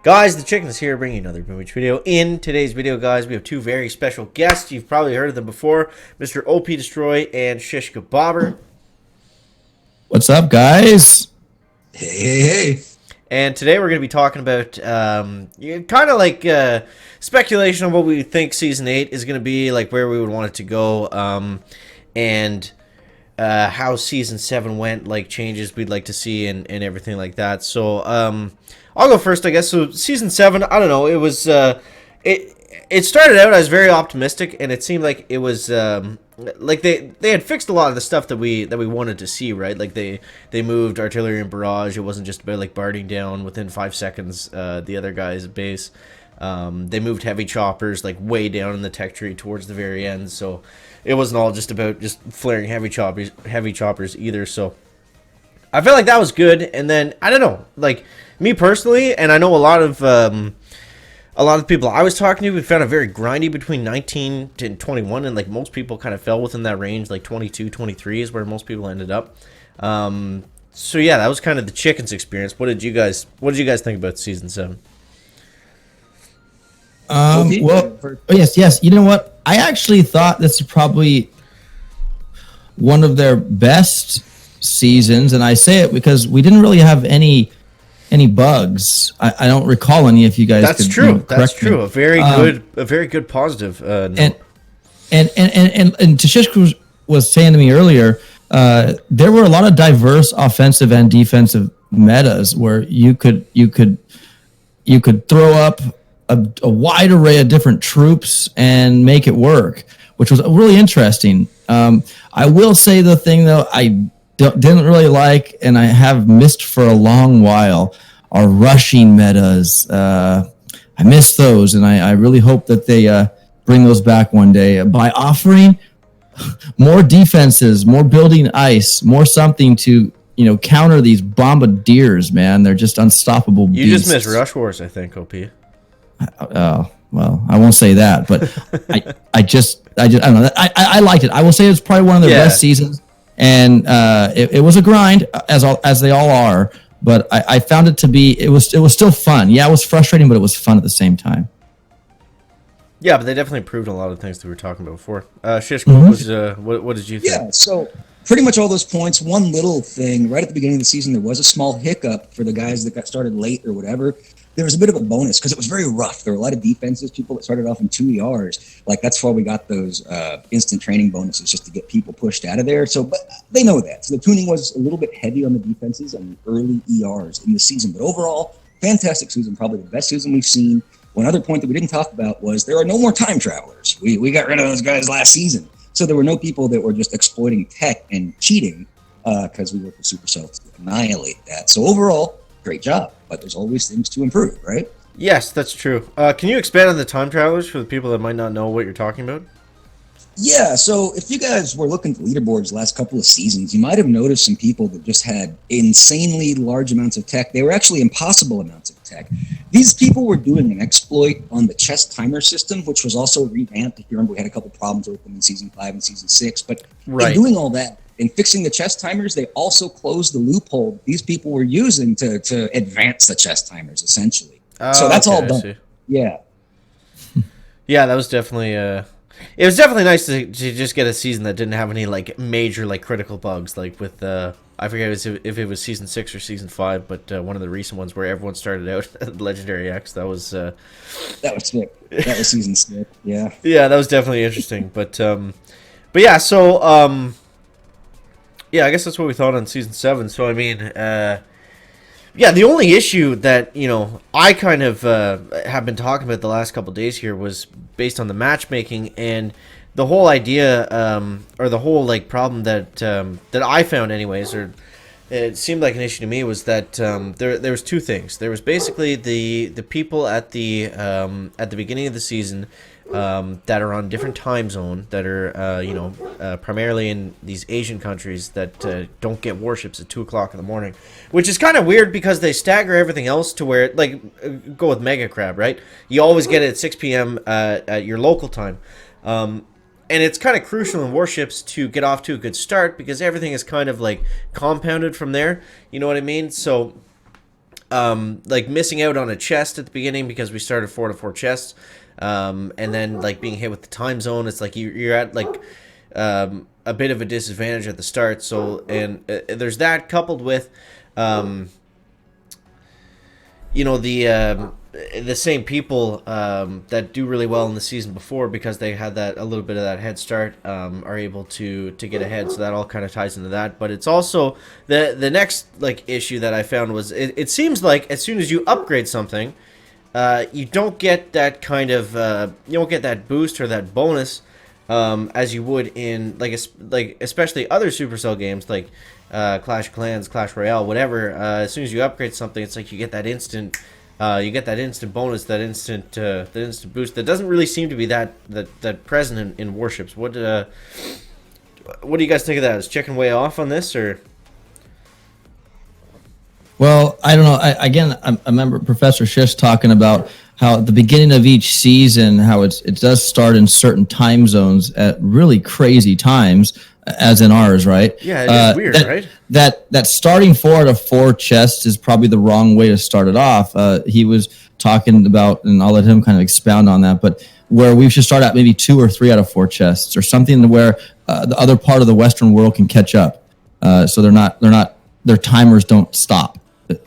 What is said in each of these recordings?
Guys, the Chicken is here bringing another movie video. In today's video, guys, we have two very special guests. You've probably heard of them before, Mr. OP Destroy and Shishk Bobber. What's up, guys? Hey. And today we're going to be talking about kind of like speculation on what we think Season 8 is going to be, like where we would want it to go, and how Season 7 went, like changes we'd like to see and everything like that. So, I'll go first, I guess. So, Season 7, I don't know, it was, it started out as very optimistic, and it seemed like it was, like they had fixed a lot of the stuff that we wanted to see, right? Like they moved artillery and barrage. It wasn't just about like barring down within 5 seconds the other guy's base. They moved heavy choppers like way down in the tech tree towards the very end, so it wasn't all just about just flaring heavy choppers either. So I felt like that was good. And then I don't know, like me personally, and I know a lot of people I was talking to, we found it very grindy between 19 to 21, and like most people kind of fell within that range, like 22, 23 is where most people ended up. So yeah, that was kind of the Chickens experience. What did you guys think about Season 7? Yes. You know what? I actually thought this is probably one of their best seasons, and I say it because we didn't really have any bugs. I don't recall any. If you guys, that's could, true. You know, That's true. Me. A very good positive. Note. And Shishk was saying to me earlier, there were a lot of diverse offensive and defensive metas where you could throw up a wide array of different troops and make it work, which was really interesting. I will say the thing though, I didn't really like, and I have missed for a long while, are rushing metas. I miss those, and I really hope that they bring those back one day by offering more defenses, more building ice, more something to counter these bombardiers. Man, they're just unstoppable beasts. You just missed Rush Wars, I think, OP. Oh well, I won't say that, but I don't know. I liked it. I will say it's probably one of their best seasons. And it was a grind, as they all are, but I found it to be, it was still fun. Yeah, it was frustrating, but it was fun at the same time. Yeah, but they definitely improved a lot of things that we were talking about before. Shishk, what did you think? Yeah, so pretty much all those points. One little thing, right at the beginning of the season, there was a small hiccup for the guys that got started late or whatever. There was a bit of a bonus because it was very rough. There were a lot of defenses, people that started off in 2 ERs. Like, that's why we got those instant training bonuses, just to get people pushed out of there. So, but they know that. So the tuning was a little bit heavy on the defenses and the early ERs in the season. But overall, fantastic season, probably the best season we've seen. One other point that we didn't talk about was there are no more time travelers. We got rid of those guys last season. So there were no people that were just exploiting tech and cheating because we worked with Supercell to annihilate that. So overall, great job, but there's always things to improve, right? Yes, that's true. Can you expand on the time travelers for the people that might not know what you're talking about? Yeah, so if you guys were looking at leaderboards the last couple of seasons, you might have noticed some people that just had insanely large amounts of tech. They were actually impossible amounts of tech. These people were doing an exploit on the chest timer system, which was also revamped. If you remember, we had a couple problems with them in Season 5 and Season 6, but in doing all that, in fixing the chest timers, they also closed the loophole these people were using to advance the chest timers, essentially. So that's all done. Yeah. Yeah, that was definitely... it was definitely nice to just get a season that didn't have any like major like critical bugs, like with I forget if it was Season 6 or Season 5, but one of the recent ones where everyone started out at Legendary X. That was sick. That was Season 6. Yeah. Yeah, that was definitely interesting. But yeah, so yeah, I guess that's what we thought on Season 7. So, I mean, yeah, the only issue that, I kind of have been talking about the last couple of days here was based on the matchmaking and the whole idea, or the whole, like, problem that I found anyways, or it seemed like an issue to me, was that there was two things. There was basically the people at the beginning of the season that are on different time zone, that are primarily in these Asian countries that don't get warships at 2 o'clock in the morning, which is kind of weird because they stagger everything else to where, like, go with Mega Crab, right? You always get it at 6 p.m. At your local time. And it's kind of crucial in Warships to get off to a good start because everything is kind of like compounded from there. You know what I mean? So like missing out on a chest at the beginning because we started 4-4 chests, and then like being hit with the time zone. It's like you're at like a bit of a disadvantage at the start. So and there's that coupled with the same people that do really well in the season before, because they had that a little bit of that head start, are able to get ahead. So that all kind of ties into that. But it's also the next like issue that I found was it seems like as soon as you upgrade something, you don't get that kind of you don't get that boost or that bonus as you would in like especially other Supercell games like Clash of Clans, Clash Royale, whatever. As soon as you upgrade something, it's like you get that instant bonus, that instant boost that doesn't really seem to be that present in Warships. What do you guys think of that? Is chicken way off on this, or? Well, I don't know. I remember Professor Shishk talking about how at the beginning of each season, how it does start in certain time zones at really crazy times, as in ours, right? Yeah, it is weird, right? That starting 4-4 chests is probably the wrong way to start it off. He was talking about, and I'll let him kind of expound on that, but where we should start at maybe 2 or 3 out of 4 chests, or something where the other part of the Western world can catch up, so their timers don't stop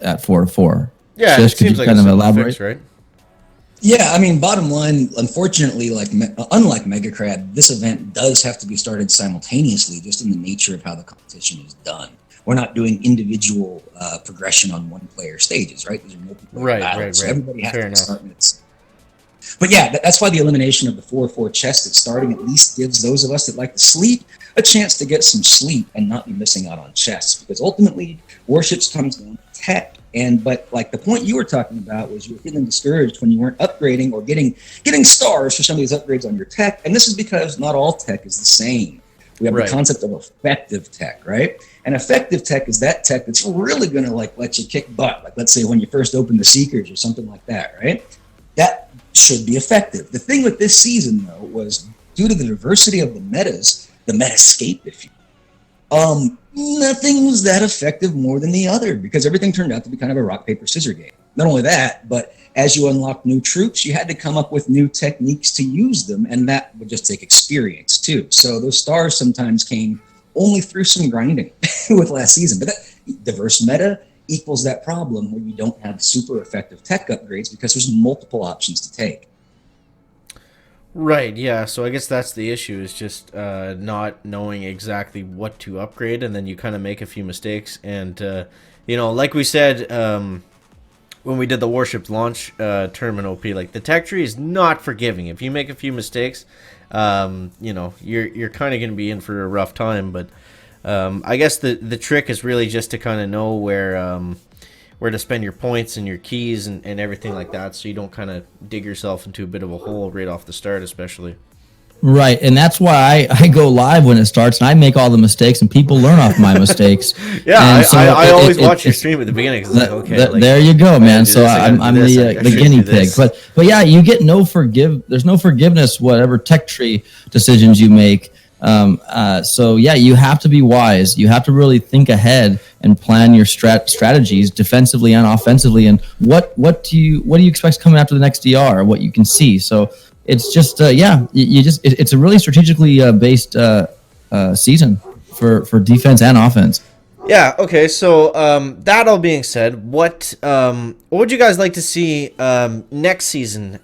at 4-4. Yeah, Shishk, it seems like kind a of simple elaborate? fix, right? Yeah, I mean, bottom line, unfortunately, like unlike Mega Crab, this event does have to be started simultaneously, just in the nature of how the competition is done. We're not doing individual progression on one-player stages, right? These are multiplayer battles, so everybody has to start in its. But yeah, that's why the elimination of the 4-4 chest at starting at least gives those of us that like to sleep a chance to get some sleep and not be missing out on chests, because ultimately Warships comes down to tech. But like the point you were talking about was you were feeling discouraged when you weren't upgrading or getting stars for some of these upgrades on your tech. And this is because not all tech is the same. We have the concept of effective tech, right? And effective tech is that tech that's really going to like let you kick butt. Like let's say when you first open the Seekers or something like that, right? That should be effective. The thing with this season though was due to the diversity of the metas, the metascape, if you will, nothing was that effective more than the other, because everything turned out to be kind of a rock, paper, scissors game. Not only that, but as you unlocked new troops, you had to come up with new techniques to use them, and that would just take experience too. So those stars sometimes came only through some grinding with last season. But that diverse meta equals that problem where you don't have super effective tech upgrades because there's multiple options to take. Right, yeah, so I guess that's the issue, is just not knowing exactly what to upgrade, and then you kind of make a few mistakes. And, like we said when we did the Warships launch tournament OP, like the tech tree is not forgiving. If you make a few mistakes, you're kind of going to be in for a rough time. But I guess the trick is really just to kind of know where to spend your points and your keys and everything like that, so you don't kind of dig yourself into a bit of a hole right off the start, especially. Right, and that's why I go live when it starts, and I make all the mistakes, and people learn off my mistakes. Yeah, so I always watch your stream at the beginning. Cause it's like, okay, there you go, man. So I'm the guinea pig. But yeah, you get there's no forgiveness whatever tech tree decisions you make. So yeah, you have to be wise. You have to really think ahead and plan your strategies defensively and offensively. And what do you expect coming after the next DR? What you can see. So it's just it's a really strategically based season for defense and offense. Yeah. Okay. So that all being said, what would you guys like to see next season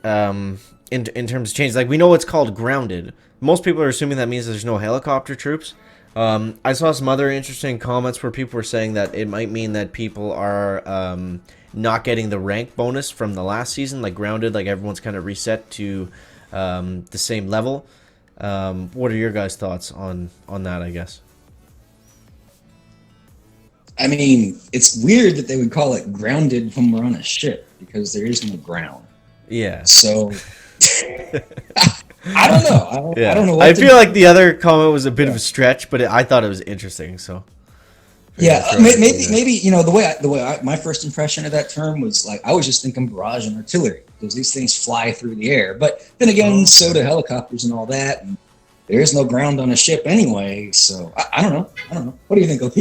in terms of changes? Like, we know it's called grounded. Most people are assuming that means there's no helicopter troops. I saw some other interesting comments where people were saying that it might mean that people are not getting the rank bonus from the last season, like grounded, like everyone's kind of reset to the same level. What are your guys' thoughts on that, I guess? I mean, it's weird that they would call it grounded when we're on a ship, because there is no ground. Yeah. So I don't know. I don't know. I feel like the other comment was a bit of a stretch, but I thought it was interesting. So maybe the way my first impression of that term was like I was just thinking barrage and artillery, because these things fly through the air. But then again, so do helicopters and all that. And there is no ground on a ship anyway. So I don't know. What do you think, OP?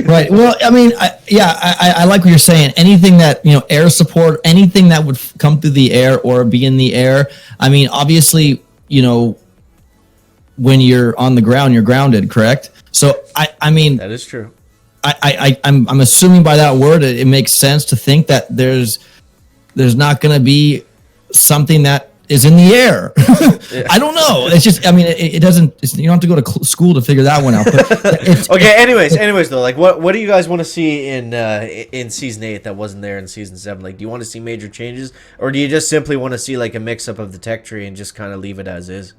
Right. Well, I mean, I like what you're saying. Anything that, air support, anything that would come through the air or be in the air. I mean, obviously, when you're on the ground, you're grounded, correct? So I mean, That is true. I'm assuming by that word, it makes sense to think that there's not going to be something that is in the air. I don't know. It's just, I mean, it doesn't. You don't have to go to school to figure that one out. But Okay. Anyways, though, like, what do you guys want to see in season 8 that wasn't there in season 7? Like, do you want to see major changes, or do you just simply want to see like a mix up of the tech tree and just kind of leave it as is?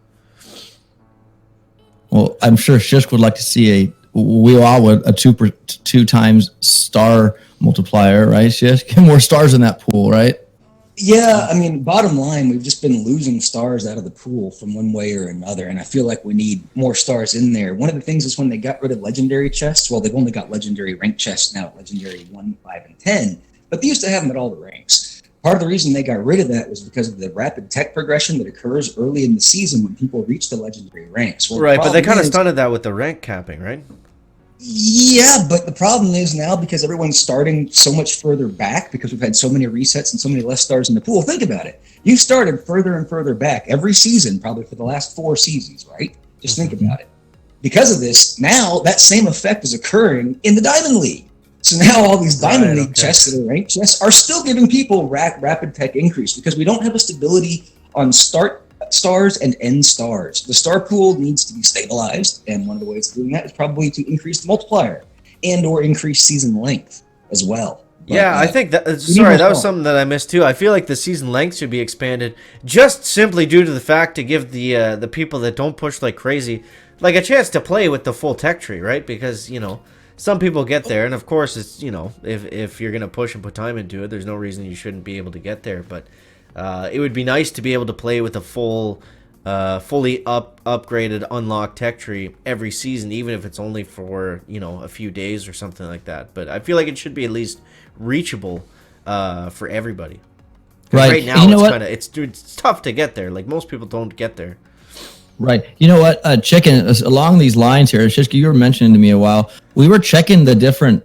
Well, I'm sure Shishk would like to see we all would, a two times star multiplier, right, Shishk? More stars in that pool, right? Yeah, I mean, bottom line, we've just been losing stars out of the pool from one way or another, and I feel like we need more stars in there. One of the things is when they got rid of legendary chests, well, they've only got legendary rank chests now, legendary 1, 5, and 10, but they used to have them at all the ranks. Part of the reason they got rid of that was because of the rapid tech progression that occurs early in the season when people reach the legendary ranks. Well, Right, but they kind of stunted that with the rank capping, right? Yeah, but the problem is now because everyone's starting so much further back because we've had so many resets and so many less stars in the pool. Think about it. You started further and further back every season, probably for the last 4 seasons, right? Just think about it. Because of this, now that same effect is occurring in the Diamond League. So now all these Diamond League chests that are ranked chests are still giving people rapid tech increase because we don't have a stability on start stars and end stars. The star pool needs to be stabilized, and one of the ways of doing that is probably to increase the multiplier and or increase season length as well. But, yeah, I think that. Sorry, that was something that I missed too. I feel like the season length should be expanded, just simply due to the fact to give the people that don't push like crazy, like a chance to play with the full tech tree, right? Because some people get there, and of course it's if you're gonna push and put time into it, there's no reason you shouldn't be able to get there, but. It would be nice to be able to play with a fully upgraded, unlocked tech tree every season, even if it's only for a few days or something like that. But I feel like it should be at least reachable for everybody. Right now, it's tough to get there. Like most people don't get there. Right. You know what, Chicken, along these lines here, Shishka, you were mentioning to me a while, we were checking the different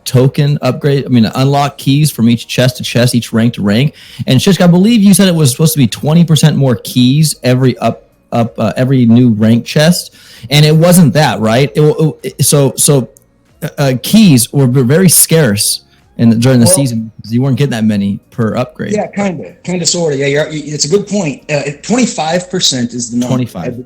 token upgrade, unlock keys from each chest to chest, each rank to rank. And Shishka, I believe you said it was supposed to be 20% more keys every every new rank chest. And it wasn't that, right? Keys were very scarce during the season because you weren't getting that many per upgrade. Yeah, kind of, sort of. Yeah, it's a good point. 25% is the number. 25.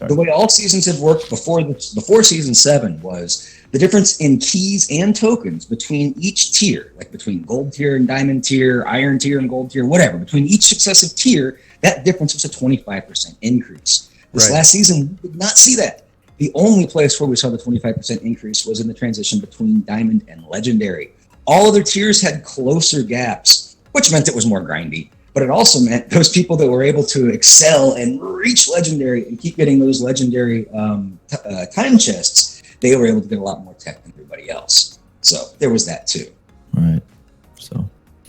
The way all seasons have worked before season 7 was the difference in keys and tokens between each tier, like between gold tier and diamond tier, iron tier and gold tier, whatever. Between each successive tier, that difference was a 25% increase. This last season, we did not see that. The only place where we saw the 25% increase was in the transition between diamond and legendary. All other tiers had closer gaps, which meant it was more grindy. But it also meant those people that were able to excel and reach legendary and keep getting those legendary time chests, they were able to get a lot more tech than everybody else. So there was that too. Right.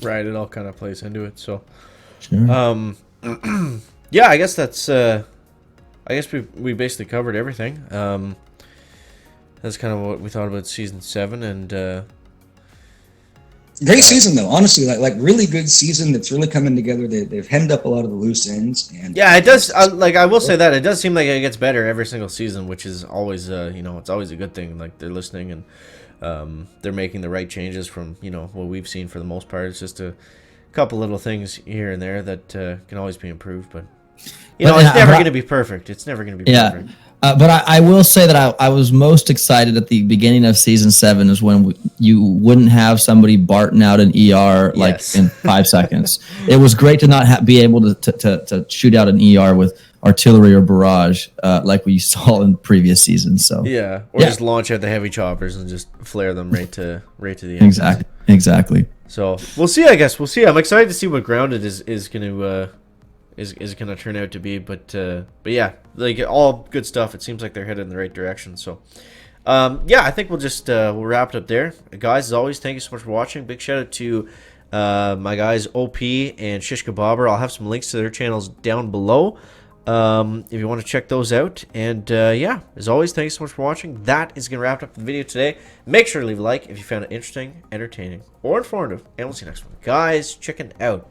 Right, it all kind of plays into it. So, sure. Yeah, I guess that's. I guess we basically covered everything. That's kind of what we thought about season 7 and. Great season though, honestly, like really good season that's really coming together. They've hemmed up a lot of the loose ends, and yeah, it does. I will say that it does seem like it gets better every single season, which is always it's always a good thing. Like they're listening and they're making the right changes from what we've seen for the most part. It's just a couple little things here and there that can always be improved, but it's never going to be perfect. It's never going to be perfect. But I will say that I was most excited at the beginning of season 7 is when you wouldn't have somebody barting out an ER in 5 seconds. It was great to not be able to shoot out an ER with artillery or barrage like we saw in previous seasons. So just launch out the heavy choppers and just flare them right to the end. Exactly. So we'll see. I guess we'll see. I'm excited to see what Grounded is going to. Is going to turn out to be, but yeah, like all good stuff. It seems like they're headed in the right direction. So, I think we'll just we'll wrap it up there, guys. As always, thank you so much for watching. Big shout out to my guys OP and Shishka Bobber. I'll have some links to their channels down below. if you want to check those out. And yeah, as always, thanks so much for watching. That is going to wrap up the video today. Make sure to leave a like if you found it interesting, entertaining, or informative. And we'll see you next one. Guys, chicken out.